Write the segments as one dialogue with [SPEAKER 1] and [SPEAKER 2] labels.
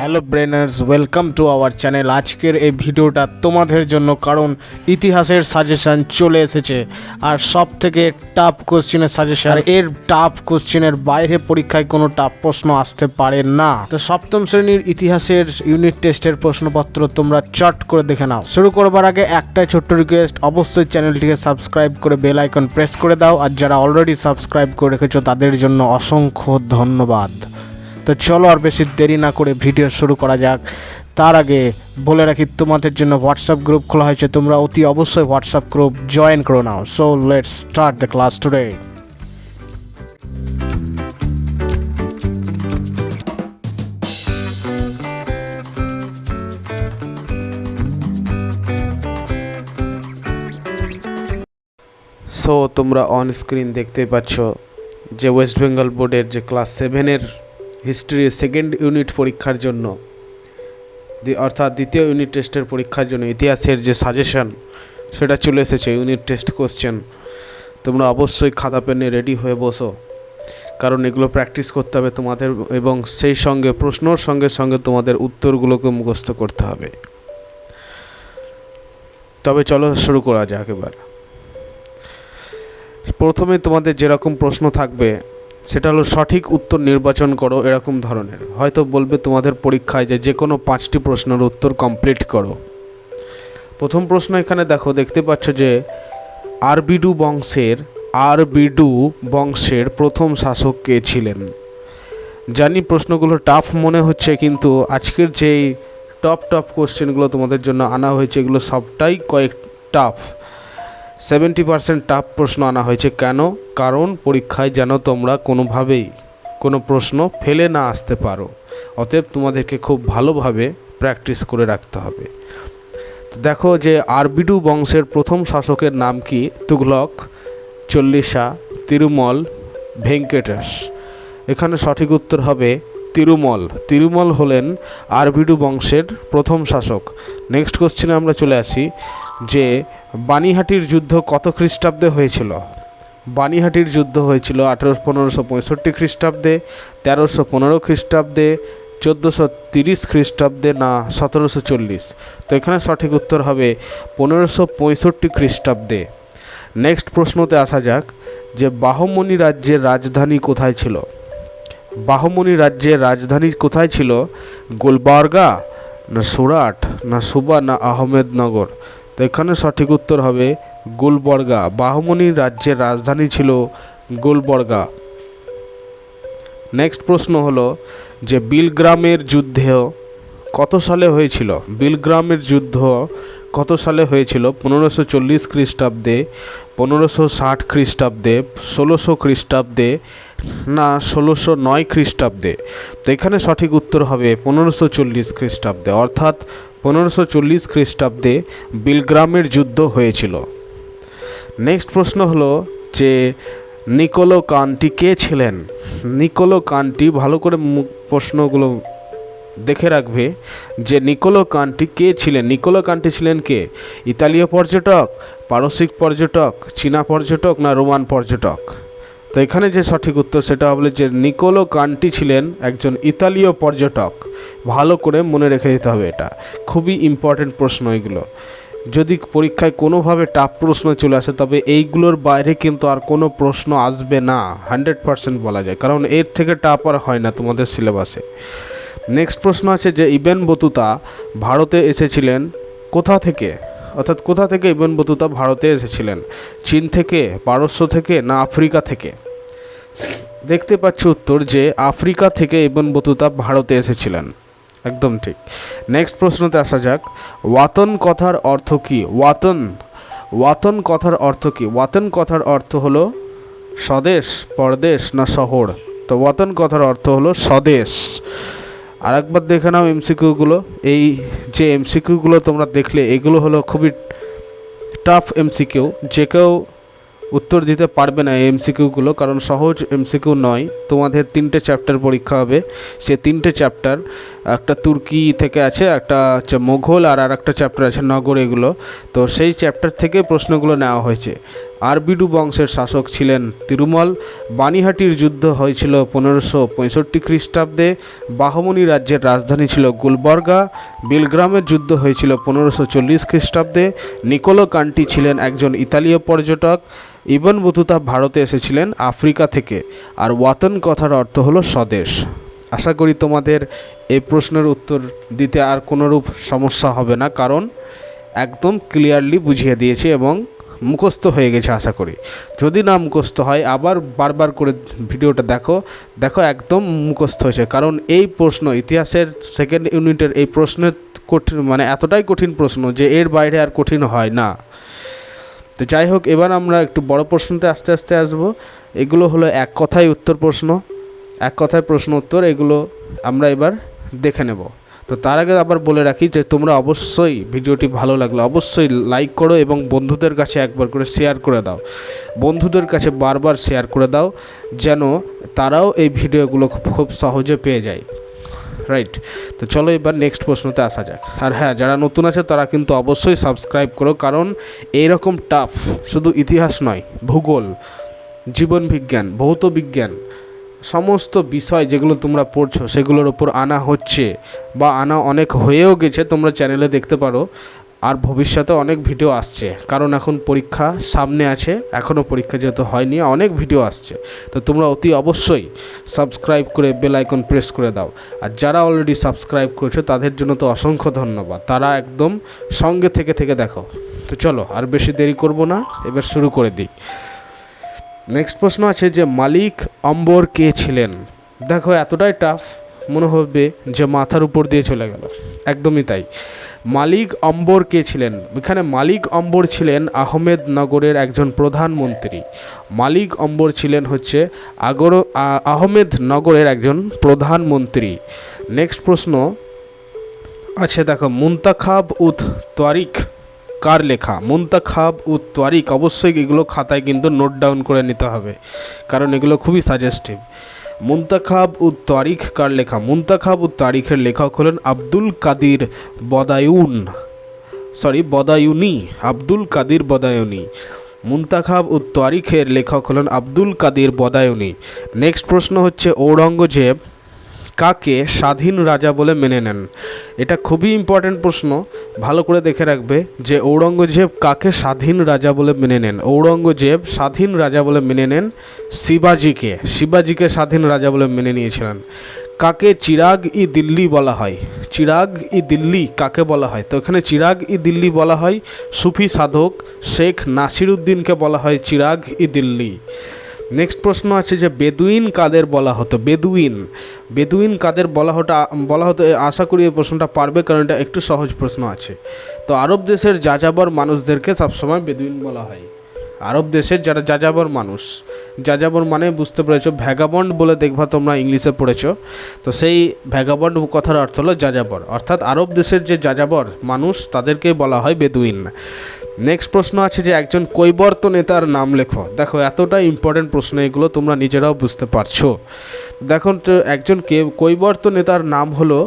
[SPEAKER 1] Hello brainers, welcome to our channel. আজকের এই ভিডিওটা তোমাদের জন্য, কারণ ইতিহাসের সাজেশান চলে এসেছে আর সব থেকে টাফ কোশ্চেনের সাজেশান। আর এর টাফ কোশ্চেনের বাইরে পরীক্ষায় কোনো টাফ প্রশ্ন আসতে পারে না। তো সপ্তম শ্রেণীর ইতিহাসের ইউনিট টেস্টের প্রশ্নপত্র তোমরা চট করে দেখে নাও। শুরু করবার আগে একটাই ছোট্ট রিকোয়েস্ট, অবশ্যই চ্যানেলটিকে সাবস্ক্রাইব করে বেল আইকন প্রেস করে দাও। আর যারা অলরেডি সাবস্ক্রাইব করে রেখেছো তাদের জন্য অসংখ্য ধন্যবাদ। তো চলো আর বেশি দেরি না করে ভিডিও শুরু করা যাক। তার আগে বলে রাখি, তোমাদের জন্য হোয়াটসঅ্যাপ গ্রুপ খোলা হয়েছে, তোমরা অতি অবশ্যই হোয়াটসঅ্যাপ গ্রুপ জয়েন করে নাও। So let's start the class today. So তোমরা অন স্ক্রিন দেখতে পাচ্ছ যে ওয়েস্ট বেঙ্গল বোর্ডের যে ক্লাস 7-এর হিস্ট্রি সেকেন্ড ইউনিট পরীক্ষার জন্য, অর্থাৎ দ্বিতীয় ইউনিট টেস্টের পরীক্ষার জন্য ইতিহাসের যে সাজেশন সেটা চলে এসেছে। ইউনিট টেস্ট কোশ্চেন তোমরা অবশ্যই খাতা পেনে রেডি হয়ে বসো, কারণ এগুলো প্র্যাকটিস করতে হবে তোমাদের, এবং সেই সঙ্গে প্রশ্নর সঙ্গে সঙ্গে তোমাদের উত্তরগুলোকে মুখস্থ করতে হবে। তবে চলো শুরু করা যাক। এবার প্রথমে তোমাদের যেরকম প্রশ্ন থাকবে সেটা হলো সঠিক উত্তর নির্বাচন করো, এরকম ধরনের। হয়তো বলবে তোমাদের পরীক্ষায় যে কোনো 5টি প্রশ্নের উত্তর কমপ্লিট করো। প্রথম প্রশ্ন এখানে দেখতে পাচ্ছ যে আরবিডু বংশের প্রথম শাসক কে ছিলেন। জানি প্রশ্নগুলো টাফ মনে হচ্ছে, কিন্তু আজকের যেই টপ কোশ্চেনগুলো তোমাদের জন্য আনা হয়েছে এগুলো সবটাই টাফ। 70% টাফ প্রশ্ন আনা হয়েছে। কেন? কারণ পরীক্ষায় যেন তোমরা কোনোভাবেই কোনো প্রশ্ন ফেলে না আসতে পারো। অতএব তোমাদেরকে খুব ভালোভাবে প্র্যাকটিস করে রাখতে হবে। তো দেখো যে আরবিডু বংশের প্রথম শাসকের নাম কি? তুঘলক, চল্লিশা, তিরুমল, ভেঙ্কটেশ। এখানে সঠিক উত্তর হবে তিরুমল। তিরুমল হলেন আরবিডু বংশের প্রথম শাসক। নেক্সট কোশ্চেনে আমরা চলে আসি যে বানিহাটির যুদ্ধ কত খ্রিস্টাব্দে হয়েছিল। বানিহাটির যুদ্ধ হয়েছিল 1565 খ্রিস্টাব্দে, 1315 খ্রিস্টাব্দে, 1430 খ্রিস্টাব্দে, না 1740। তো এখানে সঠিক উত্তর হবে 1565 খ্রিস্টাব্দে। নেক্সট প্রশ্নতে আসা যাক যে বাহমনি রাজ্যের রাজধানী কোথায় ছিল। বাহমনি রাজ্যের রাজধানী কোথায় ছিল? গুলবার্গা, না সুরাট, না সুবা, না আহমেদনগর। তো এখানে সঠিক উত্তর হবে গুলবর্গা। বাহমনি রাজ্যের রাজধানী ছিল গুলবর্গা। নেক্সট প্রশ্ন হলো যে বিলগ্রামের যুদ্ধ কত সালে হয়েছিল। বিলগ্রামের যুদ্ধ কত সালে হয়েছিল? 1540 খ্রিস্টাব্দে, 1560 খ্রিস্টাব্দে, 1600 খ্রিস্টাব্দে, না 1609 খ্রিস্টাব্দে। তো এখানে সঠিক উত্তর হবে 1540 খ্রিস্টাব্দে, অর্থাৎ 1540 খ্রিস্টাব্দে বিলগ্রামের যুদ্ধ হয়েছিল। নেক্সট প্রশ্ন হলো যে নিকোলো কান্টি কে ছিলেন। নিকোলো কান্টি, ভালো করে প্রশ্নগুলো দেখে রাখবে যে নিকোলো কান্টি কে ছিলেন। নিকোলো কান্টি ছিলেন কে? ইতালীয় পর্যটক, পারসিক পর্যটক, চীনা পর্যটক, না রোমান পর্যটক। তো এখানে যে সঠিক উত্তর সেটা হবে যে নিকোলো কান্টি ছিলেন একজন ইতালীয় পর্যটক। ভালো করে মনে রেখে দিতে হবে, এটা খুবই ইম্পর্টেন্ট প্রশ্ন। এগুলো যদি পরীক্ষায় কোনোভাবে টাফ প্রশ্ন চলে আসে তবে এইগুলোর বাইরে কিন্তু আর কোনো প্রশ্ন আসবে না, 100% বলা যায়, কারণ এর থেকে টাফ আর হয় না তোমাদের সিলেবাসে। নেক্সট প্রশ্ন আছে যে ইবেন বতুতা ভারতে এসেছিলেন কোথা থেকে, অর্থাৎ কোথা থেকে ইবেন বতুতা ভারতে এসেছিলেন? চীন থেকে, পারস্য থেকে, না আফ্রিকা থেকে? দেখতে পাচ্ছ উত্তর যে আফ্রিকা থেকে ইবেন বতুতা ভারতে এসেছিলেন, একদম ঠিক। নেক্সট প্রশ্নতে আসা যাক, ওয়াতন কথার অর্থ কি? ওয়াতন কথার অর্থ কি? ওয়াতন কথার অর্থ হলো স্বদেশ, পরদেশ, না শহর। তো ওয়াতন কথার অর্থ হলো স্বদেশ। আর একবার দেখে নাও এমসিকিউগুলো। এই যে এমসিকিউগুলো তোমরা দেখলে এগুলো হলো খুবই টাফ এমসিকিউ, যে কেউ উত্তর দিতে পারবে না এই এমসিকিউগুলো, কারণ সহজ এমসিকিউ নয়। তোমাদের 3টে চ্যাপ্টার পরীক্ষা হবে। সে 3টে চ্যাপ্টার, একটা তুর্কি থেকে আছে, একটা হচ্ছে মোঘল, আর একটা চ্যাপ্টার আছে নগর, এগুলো। তো সেই চ্যাপ্টার থেকে প্রশ্নগুলো নেওয়া হয়েছে। আরবিডু বংশের শাসক ছিলেন তিরুমল। বানিহাটির যুদ্ধ হয়েছিল 1565 খ্রিস্টাব্দে। বাহমনি রাজ্যের রাজধানী ছিল গুলবর্গা। বিলগ্রামের যুদ্ধ হয়েছিল 1540 খ্রিস্টাব্দে। নিকোলো কান্টি ছিলেন একজন ইতালীয় পর্যটক। ইবন বতুতা ভারতে এসেছিলেন আফ্রিকা থেকে। আর ওয়াতন কথার অর্থ হলো স্বদেশ। আশা করি তোমাদের এই প্রশ্নের উত্তর দিতে আর কোনোরূপ সমস্যা হবে না, কারণ একদম ক্লিয়ারলি বুঝিয়ে দিয়েছি এবং মুখস্থ হয়ে গেছে আশা করি। যদি না মুখস্থ হয় আবার বারবার করে ভিডিওটা দেখো একদম মুখস্থ হয়েছে। কারণ এই প্রশ্ন ইতিহাসের সেকেন্ড ইউনিটের এই প্রশ্নের কঠিন, মানে এতটাই কঠিন প্রশ্ন যে এর বাইরে আর কঠিন হয় না। তো যাই হোক, এবার আমরা একটু বড় প্রশ্নতে আস্তে আস্তে আসবো। এগুলো হলো এক কথায় উত্তর প্রশ্ন, এক কথায় প্রশ্ন উত্তর, এগুলো আমরা এবার দেখে নেব। তো তার আগে আবার বলে রাখি যে তোমরা অবশ্যই ভিডিওটি ভালো লাগলে অবশ্যই লাইক করো এবং বন্ধুদের কাছে একবার করে শেয়ার করে দাও। বন্ধুদের কাছে বারবার শেয়ার করে দাও যেন তারাও এই ভিডিওগুলো খুব সহজে পেয়ে যায়। রাইট, তো চলো এবার নেক্সট প্রশ্নতে আসা যাক। আর হ্যাঁ, যারা নতুন আছে তারা কিন্তু অবশ্যই সাবস্ক্রাইব করো, কারণ এইরকম টাফ শুধু ইতিহাস নয়, ভূগোল, জীবনবিজ্ঞান, ভৌত বিজ্ঞান, সমস্ত বিষয় যেগুলো তোমরা পড়ছো সেগুলোর ওপর আনা হচ্ছে বা আনা অনেক হয়েও গেছে, তোমরা চ্যানেলে দেখতে পারো। আর ভবিষ্যতে অনেক ভিডিও আসছে, কারণ এখন পরীক্ষা সামনে আছে, এখনও পরীক্ষা যেহেতু হয়নি, অনেক ভিডিও আসছে। তো তোমরা অতি অবশ্যই সাবস্ক্রাইব করে বেল আইকন প্রেস করে দাও। আর যারা অলরেডি সাবস্ক্রাইব করেছে তাদের জন্য তো অসংখ্য ধন্যবাদ, তারা একদম সঙ্গে থেকে দেখো। তো চলো আর বেশি দেরি করব না, এবার শুরু করে দিই। নেক্সট প্রশ্ন আছে যে মালিক অম্বর কে ছিলেন? দেখো এতটাই টাফ মনে হবে যে মাথার উপর দিয়ে চলে গেল, একদমই তাই। মালিক অম্বর কে ছিলেন? এখানে মালিক অম্বর ছিলেন আহমেদনগরের একজন প্রধানমন্ত্রী। মালিক অম্বর ছিলেন হচ্ছে আহমেদনগরের একজন প্রধানমন্ত্রী। নেক্সট প্রশ্ন আছে দেখো, মুন্তাখাব উত তারিখ কার লেখা? মুন্তাখাব উত তারিখ, অবশ্যই এগুলো খাতায় কিন্তু নোট ডাউন করে নিতে হবে, কারণ এগুলো খুবই সাজেস্টিভ। মুন্তাখাব উত তারিখ কার লেখা? মুন্তাখাব উত তারিখের লেখক হলেন আব্দুল কাদির বদায়ুনি। আব্দুল কাদির বদায়ুনি। মুন্তাখাব উত তারিখের লেখক হলেন আব্দুল কাদির বদায়ুনি। নেক্সট প্রশ্ন হচ্ছে, ঔরঙ্গজেব কাকে স্বাধীন রাজা বলে মেনে নেন? এটা খুবই ইম্পর্ট্যান্ট প্রশ্ন, ভালো করে দেখে রাখবে যে ঔরঙ্গজেব কাকে স্বাধীন রাজা বলে মেনে নেন। ঔরঙ্গজেব স্বাধীন রাজা বলে মেনে নেন শিবাজিকে স্বাধীন রাজা বলে মেনে নিয়েছিলেন। কাকে চিরাগ ই দিল্লি বলা হয়? চিরাগ ই দিল্লি কাকে বলা হয়? তো এখানে চিরাগ ই দিল্লি বলা হয় সুফি সাধক শেখ নাসিরুদ্দিনকে বলা হয় চিরাগ ই দিল্লি। নেক্সট প্রশ্ন আছে যে বেদুইন কাদের বলা হতো? বেদুইন কাদের বলা হতো? আশা করি এই প্রশ্নটা পারবে, কারণ এটা একটু সহজ প্রশ্ন আছে। তো আরব দেশের যাযাবর মানুষদেরকে সবসময় বেদুইন বলা হয়। আরব দেশের যারা যাযাবর মানে বুঝতে পেরেছো, ভ্যাগাবন্ড বলে দেখবা তোমরা ইংলিশে পড়েছো, তো সেই ভ্যাগাবন্ড কথার অর্থ হলো যাযাবর, অর্থাৎ আরব দেশের যে যাযাবর মানুষ তাদেরকে বলা হয় বেদুইন। নেক্সট প্রশ্ন আছে যে একজন কৈবর্ত নেতার নাম লেখো। দেখো এতটা ইম্পর্টেন্ট প্রশ্ন, এগুলো তোমরা নিজেরাও বুঝতে পারছো। দেখো তো একজন কৈবর্ত নেতার নাম হলো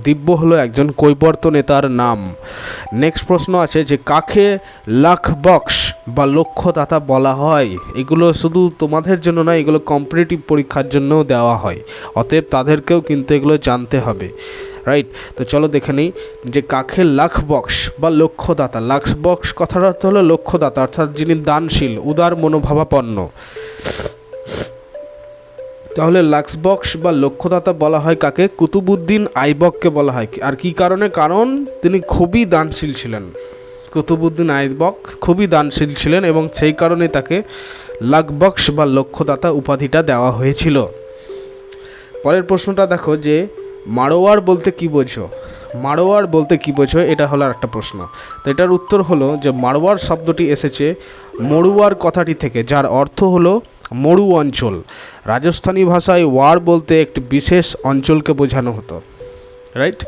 [SPEAKER 1] দিব্য হলো একজন কৈবর্ত নেতার নাম। নেক্সট প্রশ্ন আছে যে কাকে লাখবক্স বা লক্ষ্যদাতা বলা হয়? এগুলো শুধু তোমাদের জন্য নয়, এগুলো কম্পিটিটিভ পরীক্ষার জন্যও দেওয়া হয়, অতএব তাদেরকেও কিন্তু এগুলো জানতে হবে। রাইট, তো চলো দেখে নিই যে কাকে লাখবক্স বা লক্ষ্যদাতা। লাখবক্স কথার অর্থ হলো লক্ষ্যদাতা, অর্থাৎ যিনি দানশীল, উদার মনোভাবাপন্ন। তাহলে লাক্সবক্স বা লক্ষ্যদাতা বলা হয় কাকে? কুতুবউদ্দিন আইবককে বলা হয়। আর কি কারণে? কারণ তিনি খুবই দানশীল ছিলেন। কুতুবউদ্দিন আইবক খুবই দানশীল ছিলেন এবং সেই কারণে তাকে লাখবক্স বা লক্ষ্যদাতা উপাধিটা দেওয়া হয়েছিল। পরের প্রশ্নটা দেখো যে মারোয়ার বলতে কি বোঝো? মারোয়ার বলতে কি বোঝো, এটা হলো একটা প্রশ্ন। তো এটার উত্তর হলো যে মারোয়ার শব্দটি এসেছে মরুয়ার কথাটি থেকে, যার অর্থ হলো মরু অঞ্চল। রাজস্থানী ভাষায় ওয়ার বলতে একটি বিশেষ অঞ্চলকে বোঝানো হতো। রাইট,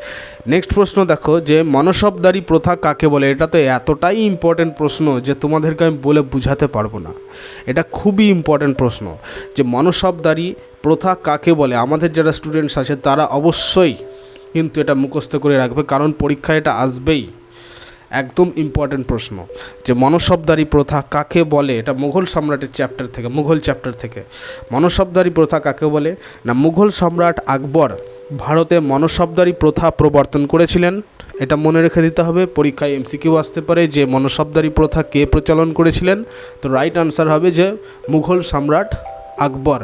[SPEAKER 1] নেক্সট প্রশ্ন দেখো যে মনসবদারি প্রথা কাকে বলে? এটা তো এতটাই ইম্পর্টেন্ট প্রশ্ন যে তোমাদেরকে আমি বলে বুঝাতে পারবো না। এটা খুবই ইম্পর্টেন্ট প্রশ্ন যে মনসবদারি প্রথা কাকে বলে। আমাদের যারা স্টুডেন্টস আছে তারা অবশ্যই কিন্তু এটা মুখস্থ করে রাখবে, কারণ পরীক্ষায় এটা আসবেই, একদম ইম্পর্টেন্ট প্রশ্ন, যে মনসবদারি প্রথা কাকে বলে, এটা মুঘল সম্রাটের মুঘল চ্যাপ্টার থেকে। মনসবদারি প্রথা কাকে বলে না, মুঘল সম্রাট আকবর ভারতে মনসবদারি প্রথা প্রবর্তন করেছিলেন। এটা মনে রেখে দিতে হবে, পরীক্ষায় এমসিকিউ আসতে পারে যে মনসবদারি প্রথা কে প্রচলন করেছিলেন। তো রাইট আনসার হবে যে মুঘল সম্রাট আকবর।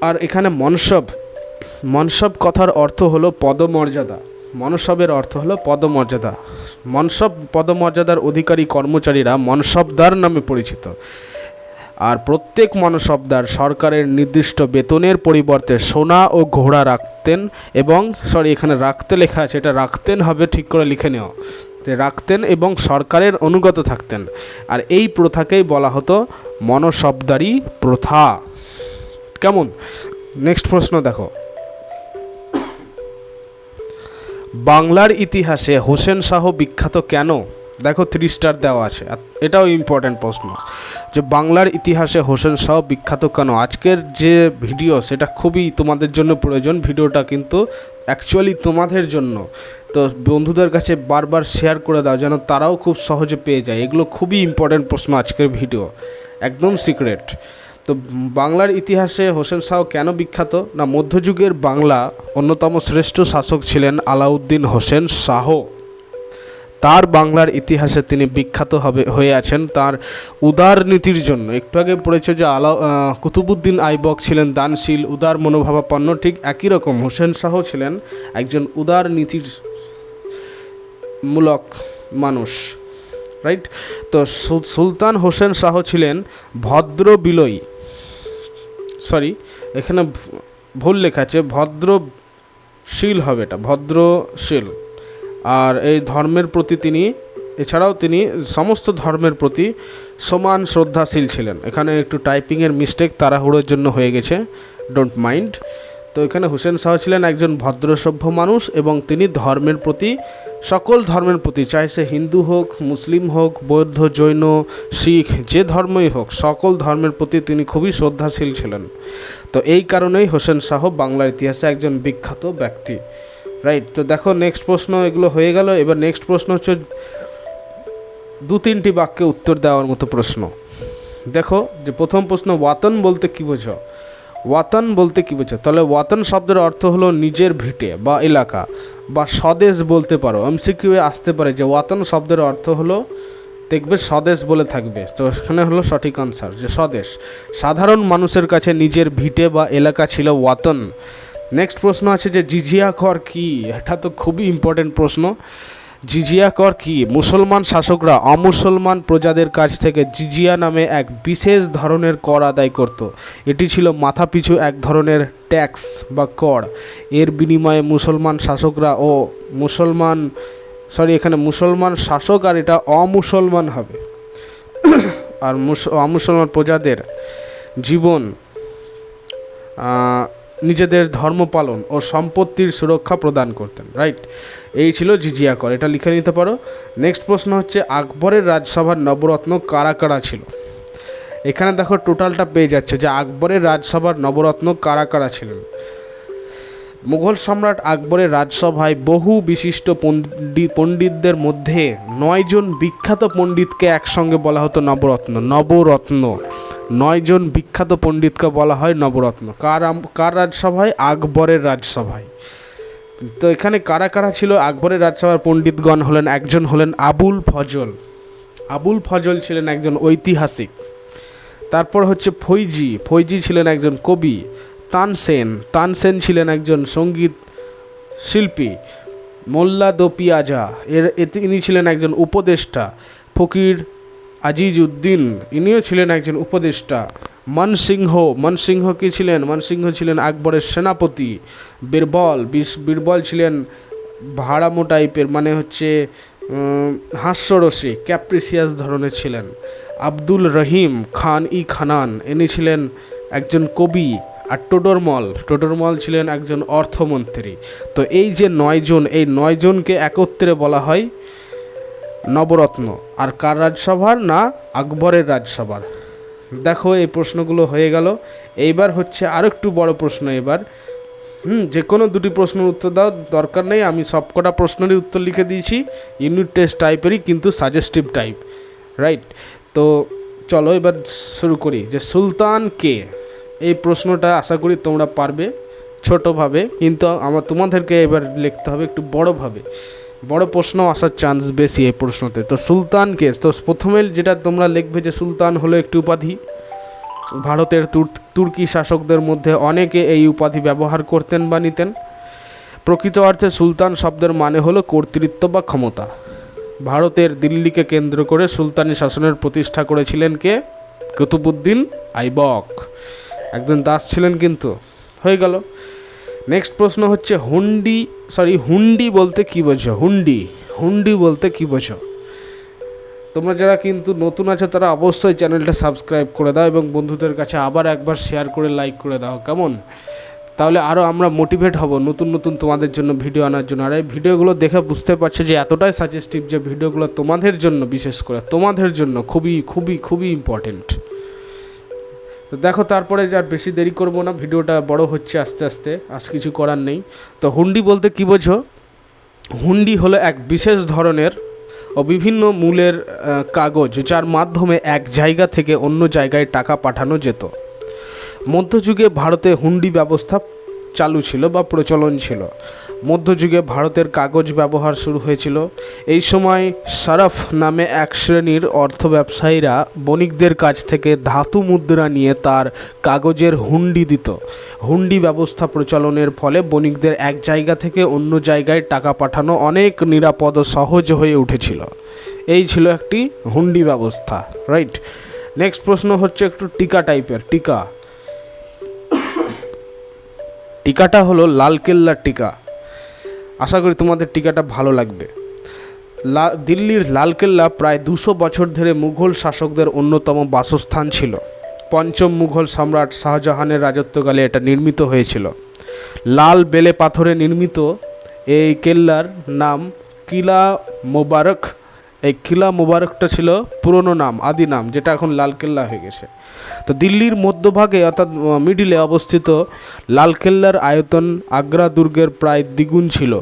[SPEAKER 1] আর এখানে মনসব কথার অর্থ হলো পদমর্যাদা। মনসবের অর্থ হলো পদমর্যাদা। মনসব পদমর্যাদার অধিকারী কর্মচারীরা মনসবদার নামে পরিচিত। আর প্রত্যেক মনসবদার সরকারের নির্দিষ্ট বেতনের পরিবর্তে সোনা ও ঘোড়া রাখতেন, এবং এখানে রাখতে লেখা আছে, এটা রাখতেন হবে, ঠিক করে লিখে নেওয়া, যে রাখতেন এবং সরকারের অনুগত থাকতেন। আর এই প্রথাকেই বলা হতো মনসবদারি প্রথা। কেমন? নেক্সট প্রশ্ন দেখো, বাংলার ইতিহাসে হোসেন শাহ বিখ্যাত কেন? দেখো 3 স্টার দেওয়া আছে, এটাও ইম্পর্ট্যান্ট প্রশ্ন, যে বাংলার ইতিহাসে হোসেন শাহ বিখ্যাত কেন। আজকের যে ভিডিও সেটা খুবই তোমাদের জন্য প্রয়োজন, ভিডিওটা কিন্তু অ্যাকচুয়ালি তোমাদের জন্য। তো বন্ধুদের কাছে বারবার শেয়ার করে দাও যেন তারাও খুব সহজে পেয়ে যায়। এগুলো খুবই ইম্পর্ট্যান্ট প্রশ্ন আজকের ভিডিও, একদম সিক্রেট। তো বাংলার ইতিহাসে হোসেন শাহ কেন বিখ্যাত না, মধ্যযুগের বাংলা অন্যতম শ্রেষ্ঠ শাসক ছিলেন আলাউদ্দিন হোসেন শাহ। তার বাংলার ইতিহাসে তিনি বিখ্যাত হয়ে আছেন তার উদার নীতির জন্য। একটু আগে পড়েছে যে কুতুবুদ্দিন আইবক ছিলেন দানশীল, উদার মনোভাবাপন্ন, ঠিক একই রকম হোসেন শাহ ছিলেন একজন উদার নীতির মূলক মানুষ, রাইট। তো সুলতান হোসেন শাহ ছিলেন ভদ্রবিলয়ী, এখানে ভুল লেখা আছে, ভদ্রশীল হবে, এটা ভদ্রশীল। আর এই ধর্মের প্রতি এছাড়াও তিনি সমস্ত ধর্মের প্রতি সমান শ্রদ্ধাশীল ছিলেন। এখানে একটু টাইপিংয়ের মিস্টেক তাড়াহুড়োর জন্য হয়ে গেছে, ডোন্ট মাইন্ড। তো এখানে হোসেন শাহ ছিলেন একজন ভদ্রসভ্য মানুষ, এবং তিনি ধর্মের প্রতি, সকল ধর্মের প্রতি, চাই সে হিন্দু হোক, মুসলিম হোক, বৌদ্ধ, জৈন, শিখ, যে ধর্মই হোক, সকল ধর্মের প্রতি তিনি খুবই শ্রদ্ধাশীল ছিলেন। তো এই কারণেই হোসেন শাহ বাংলার ইতিহাসে একজন বিখ্যাত ব্যক্তি, রাইট। তো দেখো নেক্সট প্রশ্ন, এগুলো হয়ে গেল। এবার নেক্সট প্রশ্ন হচ্ছে 2-3টি বাক্যে উত্তর দেওয়ার মতো প্রশ্ন। দেখো যে প্রথম প্রশ্ন, ওয়াতন বলতে কী বোঝো? ওয়াতন বলতে কী বোঝো? তাহলে ওয়াতন শব্দের অর্থ হলো নিজের ভিটে বা এলাকা বা স্বদেশ বলতে পারো। এমসিকিউ আসতে পারে যে ওয়াতন শব্দের অর্থ হলো, দেখবে স্বদেশ বলে থাকবে, তো এখানে হলো সঠিক আনসার যে স্বদেশ। সাধারণ মানুষের কাছে নিজের ভিটে বা এলাকা ছিল ওয়াতন। নেক্সট প্রশ্ন আছে যে জিজিয়া কর কি? এটা তো খুবই ইম্পর্টেন্ট প্রশ্ন। জিজিয়া কর কি? মুসলমান শাসকরা অমুসলমান প্রজাদের কাছ থেকে জিজিয়া নামে এক বিশেষ ধরনের কর আদায় করত। এটি ছিল মাথাপিছু এক ধরনের ট্যাক্স বা কর। এর বিনিময়ে মুসলমান শাসকরা এখানে মুসলমান শাসক, আর এটা অমুসলমান হবে, আর অমুসলমান প্রজাদের জীবন, নিজেদের ধর্ম পালন ও সম্পত্তির সুরক্ষা প্রদান করতেন, রাইট। এই ছিল জিজিয়া কর, এটা লিখে নিতে পারো। নেক্সট প্রশ্ন হচ্ছে আকবরের রাজসভার নবরত্ন কারা কারা ছিল? এখানে দেখো টোটালটা পেয়ে যাচ্ছে যে আকবরের রাজসভার নবরত্ন কারা কারা ছিলেন। মুঘল সম্রাট আকবরের রাজসভায় বহু বিশিষ্ট পণ্ডিতদের মধ্যে 9 জন বিখ্যাত পণ্ডিতকে একসঙ্গে বলা হতো নবরত্ন। 9 জন বিখ্যাত পণ্ডিতকে বলা হয় নবরত্ন। কার রাজসভায়? আকবরের রাজসভায়। তো এখানে কারা কারা ছিল আকবরের রাজসভার পণ্ডিতগণ? একজন হলেন আবুল ফজল ছিলেন একজন ঐতিহাসিক। তারপর হচ্ছে ফৈজি ছিলেন একজন কবি। তানসেন ছিলেন একজন সঙ্গীত শিল্পী। মোল্লা দোপিয়াজা ইনি ছিলেন একজন উপদেষ্টা। ফকির আজিজ উদ্দিন ইনিও ছিলেন একজন উপদেষ্টা। মনসিংহ কি ছিলেন? মনসিংহ ছিলেন আকবরের সেনাপতি। বীরবল ছিলেন ভাড়ামো টাইপের, মানে হচ্ছে হাস্যরসিক, ক্যাপ্রিসিয়াস ধরনের ছিলেন। আব্দুল রহিম খানান ইনি ছিলেন একজন কবি। আর টোডরমল ছিলেন একজন অর্থমন্ত্রী। তো এই যে 9 জন, এই 9 জনকে একত্রে বলা হয় নবরত্ন। আর কার রাজসভার? না আকবরের রাজসভার। দেখো এই প্রশ্নগুলো হয়ে গেল। এইবার হচ্ছে আরেকটু বড় প্রশ্ন। এবার যে কোনো দুটি প্রশ্নের উত্তর দাও, দরকার নেই, আমি সবকটা প্রশ্নেরই উত্তর লিখে দিয়েছি, ইউনিট টেস্ট টাইপেরই কিন্তু সাজেস্টিভ টাইপ, রাইট? তো চলো এবার শুরু করি যে সুলতান কে। এই প্রশ্নটা আশা করি তোমরা পারবে ছোটোভাবে, কিন্তু তোমাদেরকে এবার লিখতে হবে একটু বড়োভাবে, বড় প্রশ্ন আসার চান্স বেশি এই প্রশ্নতে। তো সুলতান কে, তো প্রথমে যেটা তোমরা লিখবে যে সুলতান হলো একটি উপাধি। ভারতের তুর্কি শাসকদের মধ্যে অনেকে এই উপাধি ব্যবহার করতেন বা নিতেন। প্রকৃত অর্থে সুলতান শব্দের মানে হলো কর্তৃত্ব বা ক্ষমতা। ভারতের দিল্লিকে কেন্দ্র করে সুলতানি শাসনের প্রতিষ্ঠা করেছিলেন কে? কুতুবউদ্দিন আইবক, একজন দাস ছিলেন কিন্তু। হয়ে গেল। নেক্সট প্রশ্ন হচ্ছে হুন্ডি বলতে কী বোঝো? হুন্ডি বলতে কী বোঝো? তোমরা যারা কিন্তু নতুন আছো তারা অবশ্যই চ্যানেলটা সাবস্ক্রাইব করে দাও এবং বন্ধুদের কাছে আবার একবার শেয়ার করে লাইক করে দাও, কেমন? তাহলে আরও আমরা মোটিভেট হব নতুন নতুন তোমাদের জন্য ভিডিও আনার জন্য। আর এই ভিডিওগুলো দেখে বুঝতে পারছো যে এতটাই সাজেস্টিভ যে ভিডিওগুলো তোমাদের জন্য, বিশেষ করে তোমাদের জন্য খুবই খুবই খুবই ইম্পর্টেন্ট। তো দেখো, তারপরে আর বেশি দেরি করব না, ভিডিওটা বড় হচ্ছে আস্তে আস্তে, আজ কিছু করার নেই। তো হুন্ডি বলতে কী বোঝো? হুন্ডি হলো এক বিশেষ ধরনের ও বিভিন্ন মূল্যের কাগজ, যার মাধ্যমে এক জায়গা থেকে অন্য জায়গায় টাকা পাঠানো যেত। মধ্যযুগে ভারতে হুন্ডি ব্যবস্থা চালু ছিল বা প্রচলন ছিল। মধ্যযুগে ভারতের কাগজ ব্যবহার শুরু হয়েছিল। এই সময় সরফ নামে এক শ্রেণীর অর্থ ব্যবসায়ীরা বণিকদের কাছ থেকে ধাতু মুদ্রা নিয়ে তার কাগজের হুন্ডি দিত। হুন্ডি ব্যবস্থা প্রচলনের ফলে বণিকদের এক জায়গা থেকে অন্য জায়গায় টাকা পাঠানো অনেক নিরাপদ ও সহজ হয়ে উঠেছিল। এই ছিল একটি হুন্ডি ব্যবস্থা, রাইট? নেক্সট প্রশ্ন হচ্ছে একটু টিকা টাইপের। টিকাটা হলো লালকেল্লার টিকা। আশা করি তোমাদের টিকাটা ভালো লাগবে। দিল্লির লালকেল্লা প্রায় 200 বছর ধরে মুঘল শাসকদের অন্যতম বাসস্থান ছিল। পঞ্চম মুঘল সম্রাট শাহজাহানের রাজত্বকালে এটা নির্মিত হয়েছিল। লাল বেলে পাথরে নির্মিত এই কেল্লার নাম কিলা মোবারক। এই কিলা মোবারকটা ছিল পুরনো নাম, আদি নাম, যেটা এখন লালকেল্লা হয়ে গেছে। তো দিল্লির মধ্যভাগে অর্থাৎ মিডিলে অবস্থিত লালকেল্লার আয়তন আগ্রা দুর্গের প্রায় দ্বিগুণ ছিল।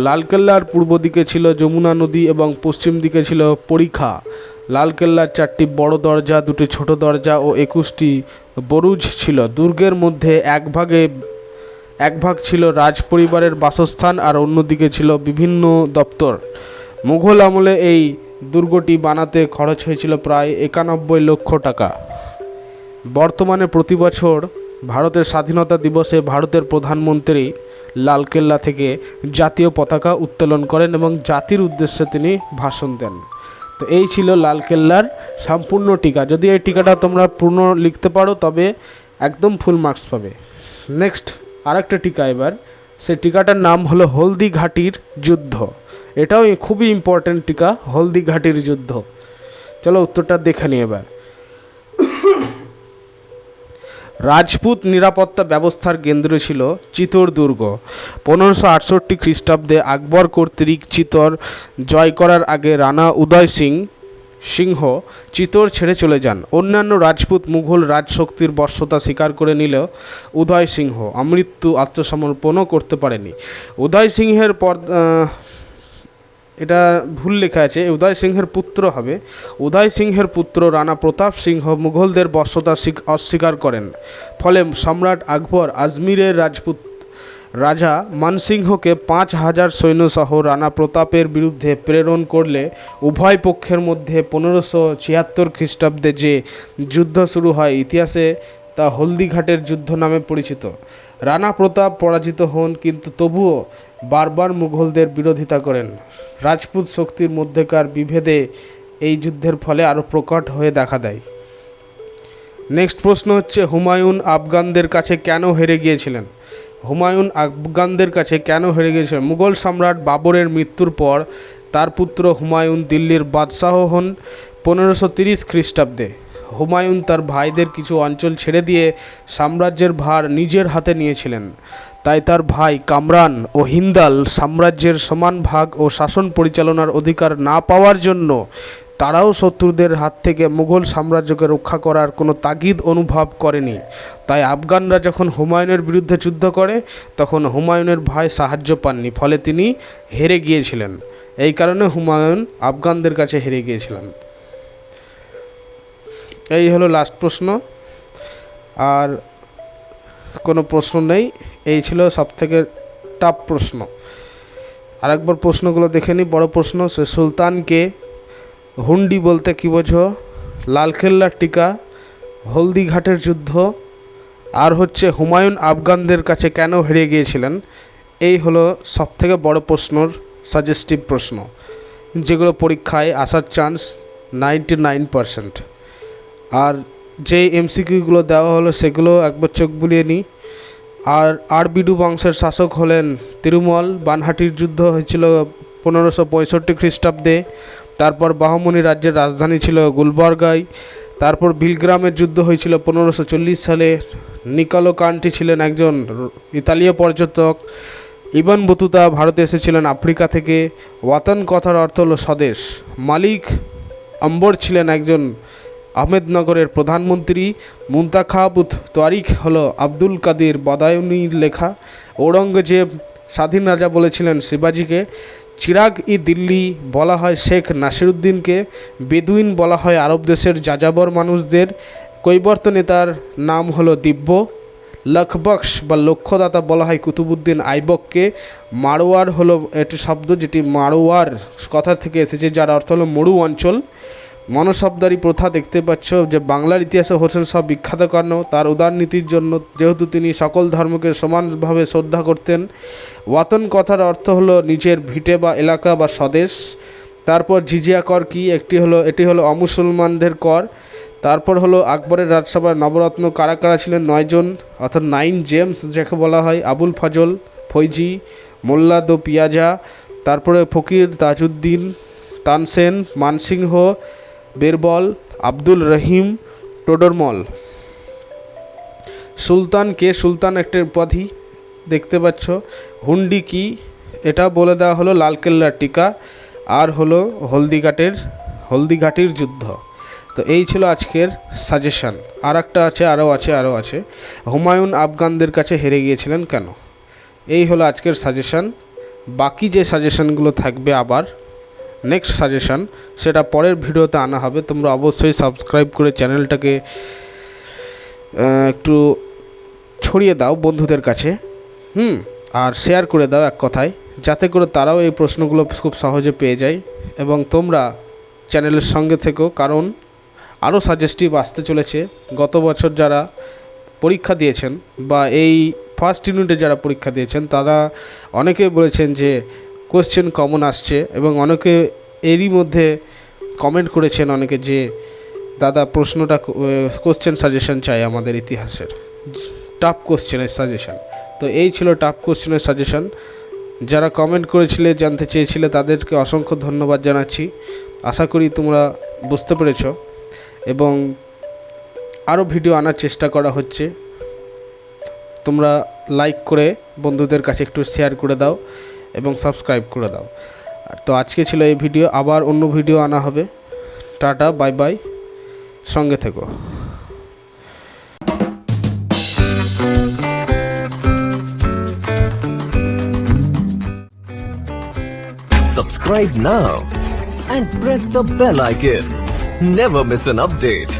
[SPEAKER 1] লালকেল্লার পূর্ব দিকে ছিল যমুনা নদী এবং পশ্চিম দিকে ছিল পরিখা। লালকেল্লার 4টি বড় দরজা, 2টি ছোট দরজা ও 21টি বুরুজ ছিল। দুর্গের মধ্যে এক ভাগ ছিল রাজ পরিবারের বাসস্থান আর অন্যদিকে ছিল বিভিন্ন দপ্তর। মুঘল আমলে এই দুর্গটি বানাতে খরচ হয়েছিল প্রায় 91 লক্ষ টাকা। বর্তমানে প্রতি বছর ভারতের স্বাধীনতা দিবসে ভারতের প্রধানমন্ত্রী লালকেল্লা থেকে জাতীয় পতাকা উত্তোলন করেন এবং জাতির উদ্দেশ্যে তিনি ভাষণ দেন। তো এই ছিল লালকেল্লার সম্পূর্ণ টিকা। যদি এই টিকাটা তোমরা পূর্ণ লিখতে পারো তবে একদম ফুল মার্কস পাবে। নেক্সট আরেকটা টিকা, এবার সেই টিকাটার নাম হলো হলদিঘাটির যুদ্ধ। এটাও খুবই ইম্পর্ট্যান্ট টিকা, হলদিঘাটির যুদ্ধ। চলো উত্তরটা দেখে নিই এবার। রাজপুত নিরাপত্তা ব্যবস্থার কেন্দ্র ছিল চিতোর দুর্গ। 1568 খ্রিস্টাব্দে আকবর কর্তৃক চিতোর জয় করার আগে রানা উদয় সিংহ চিতোর ছেড়ে চলে যান। অন্যান্য রাজপুত মুঘল রাজশক্তির বশ্যতা স্বীকার করে নিলেও উদয় সিংহ আমৃত্যু আত্মসমর্পণও করতে পারেনি। উদয় সিংহের পর এটা ভুল লেখা আছে, উদয় সিংহের পুত্র হবে। উদয় সিংহের পুত্র রানা প্রতাপ সিংহ মুঘলদের বশ্যতা অস্বীকার করেন। ফলে সম্রাট আকবর আজমিরের রাজপুত রাজা মানসিংহকে 5000 সৈন্যসহ রানা প্রতাপের বিরুদ্ধে প্রেরণ করলে উভয় পক্ষের মধ্যে 1576 খ্রিস্টাব্দে যে যুদ্ধ শুরু হয় ইতিহাসে তা হলদিঘাটের যুদ্ধ নামে পরিচিত। রানা প্রতাপ পরাজিত হন, কিন্তু তবুও বারবার মুঘলদের বিরোধিতা করেন। রাজপুত শক্তির মধ্যেকার বিভেদে এই যুদ্ধের ফলে আরও প্রকট হয়ে দেখা দেয়। নেক্সট প্রশ্ন হচ্ছে হুমায়ুন আফগানদের কাছে কেন হেরে গিয়েছিলেন? মুঘল সম্রাট বাবরের মৃত্যুর পর তার পুত্র হুমায়ুন দিল্লির বাদশাহ হন 1530 খ্রিস্টাব্দে। হুমায়ুন তার ভাইদের কিছু অঞ্চল ছেড়ে দিয়ে সাম্রাজ্যের ভার নিজের হাতে নিয়েছিলেন। তাই তার ভাই কামরান ও হিন্দাল সাম্রাজ্যের সমান ভাগ ও শাসন পরিচালনার অধিকার না পাওয়ার জন্য তারাও শত্রুদের হাত থেকে মুঘল সাম্রাজ্যকে রক্ষা করার কোনো তাগিদ অনুভব করেনি। তাই আফগানরা যখন হুমায়ুনের বিরুদ্ধে যুদ্ধ করে তখন হুমায়ুনের ভাই সাহায্য পাননি, ফলে তিনি হেরে গিয়েছিলেন। এই কারণে হুমায়ুন আফগানদের কাছে হেরে গিয়েছিলেন। এই হলো লাস্ট প্রশ্ন, আর কোনো প্রশ্ন নেই। এই ছিল সবথেকে টাফ প্রশ্ন। আরেকবার প্রশ্নগুলো দেখে নিই। বড় প্রশ্ন, সে সুলতানকে হুন্ডি বলতে কী বোঝো? লালকেল্লার টিকা, হলদিঘাটের যুদ্ধ, আর হচ্ছে হুমায়ুন আফগানদের কাছে কেন হেরে গিয়েছিলেন। এই হলো সবথেকে বড় প্রশ্নর সাজেস্টিভ প্রশ্ন, যেগুলো পরীক্ষায় আসার চান্স 99%। আর যে এমসিকিউগুলো দেওয়া হলো সেগুলো একবার চোখ বুলিয়ে নিই। আর আরবিডু বংশের শাসক হলেন তিরুমল। বানহাটির যুদ্ধ হয়েছিল 1565 খ্রিস্টাব্দে। তারপর বাহমনি রাজ্যের রাজধানী ছিল গুলবর্গায়। তারপর বিলগ্রামের যুদ্ধ হয়েছিল 1540 সালে। নিকোলো কান্টি ছিলেন একজন ইতালীয় পর্যটক। ইবন বতুতা ভারতে এসেছিলেন আফ্রিকা থেকে। ওয়াতন কথার অর্থ হলো স্বদেশ। মালিক আম্বর ছিলেন একজন আহমেদনগরের প্রধানমন্ত্রী। মুন্তাখাবুত তারিখ হলো আব্দুল কাদির বাদায়ুনির লেখা। ঔরঙ্গজেব স্বাধীন রাজা বলেছিলেন শিবাজিকে। চিরাগ ই দিল্লি বলা হয় শেখ নাসিরুদ্দিনকে। বেদুইন বলা হয় আরব দেশের যাযাবর মানুষদের। কৈবর্ত নেতার নাম হলো দিব্য। লখবক্স বা লক্ষ্যদাতা বলা হয় কুতুবুদ্দিন আইবককে। মারোয়ার হলো একটি শব্দ যেটি মারোয়ার কথা থেকে এসেছে, যার অর্থ হলো মরু অঞ্চল। মনসবদারি প্রথা দেখতে পাচ্ছ যে বাংলার ইতিহাসে হোসেন শাহ বিখ্যাত কারণ তার উদার নীতির জন্য, যেহেতু তিনি সকল ধর্মকে সমানভাবে শ্রদ্ধা করতেন। ওয়াতন কথার অর্থ হলো নিজের ভিটে বা এলাকা বা স্বদেশ। তারপর জিজিয়া কর কি? এটি হলো অমুসলমানদের কর। তারপর হলো আকবরের রাজসভায় নবরত্ন কারা কারা ছিলেন? 9 জন, অর্থাৎ 9 জেমস যাকে বলা হয়। আবুল ফজল, ফৈজি, মোল্লা দো পিয়াজা, তারপরে ফকির তাজউদ্দিন, তানসেন, মানসিংহ, বেরবল, আব্দুল রহিম, টোডরমল। সুলতান কে? সুলতান একটা উপাধি দেখতে পাচ্ছ। হুন্ডি কি? এটা বলে দেওয়া হলো লালকেল্লার টিকা, আর হলো হলদিঘাটির যুদ্ধ। তো এই ছিল আজকের সাজেশান। আর একটা আছে, আরও আছে। হুমায়ুন আফগানদের কাছে হেরে গিয়েছিলেন কেন? এই হলো আজকের সাজেশান। বাকি যে সাজেশানগুলো থাকবে আবার নেক্সট সাজেশান, সেটা পরের ভিডিওতে আনা হবে। তোমরা অবশ্যই সাবস্ক্রাইব করে চ্যানেলটাকে একটু ছড়িয়ে দাও বন্ধুদের কাছে, আর শেয়ার করে দাও এক কথায়, যাতে করে তারাও এই প্রশ্নগুলো খুব সহজে পেয়ে যায়। এবং তোমরা চ্যানেলের সঙ্গে থেকো, কারণ আরও সাজেস্টিভ আসতে চলেছে। গত বছর যারা পরীক্ষা দিয়েছেন বা এই ফার্স্ট ইউনিটে যারা পরীক্ষা দিয়েছেন, তারা অনেকে বলেছেন যে কোশ্চেন কমন আসছে, এবং অনেকে এরই মধ্যে কমেন্ট করেছেন অনেকে যে দাদা প্রশ্নটা কোশ্চেন সাজেশন চাই আমাদের ইতিহাসের, টাফ কোশ্চেনের সাজেশন। তো এই ছিল টাফ কোশ্চেনের সাজেশন। যারা কমেন্ট করেছিলে, জানতে চেয়েছিলে, তাদেরকে অসংখ্য ধন্যবাদ জানাচ্ছি। আশা করি তোমরা বুঝতে পেরেছ, এবং আরও ভিডিও আনার চেষ্টা করা হচ্ছে। তোমরা লাইক করে বন্ধুদের কাছে একটু শেয়ার করে দাও এবং সাবস্ক্রাইব করে দাও। তো আজকে ছিল এই ভিডিও, আবার অন্য ভিডিও আনা হবে। টাটা, বাই বাই, সঙ্গে থেকো।
[SPEAKER 2] Subscribe now and press the bell icon. Never miss an update.